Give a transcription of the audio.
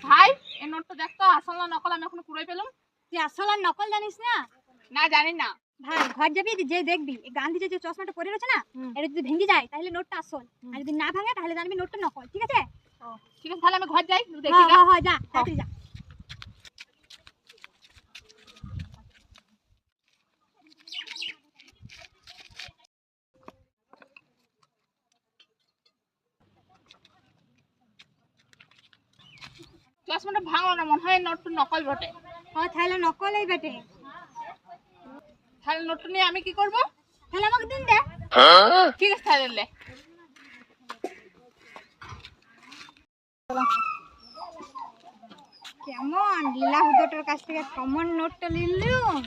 ভাই এই নোটটা দেখ তো আসল না নকল, আমি এখনো পুরোই পেলাম। তুই আসল আর নকল জানিস না? না জানি না। ভাই ঘর যাবি, যে দেখবি এই গান্ধীজি যে চশমাটা পরে রয়েছে না, এটা যদি ভেঙে যায় তাহলে নোটটা আসল, আর যদি না ভাঙে তাহলে জানবি নোটটা নকল। ঠিক আছে? ঠিক আছে, তাহলে আমি ঘর যাই, দেখি। হ্যাঁ হ্যাঁ যা, তাড়াতাড়ি যা। চশমাটা ভাঙলো না, মনে হয় নোটটা নকল বটে। হ্যাঁ তাহলে নকলই বেটে। তাহলে নোটটা নিয়ে আমি কি করব? তাহলে আমাকে দিন দে। ঠিক আছে তাহলে লে। কেমন লীলা হুদোটার কাছ থেকে কমন নোটটা নিলাম।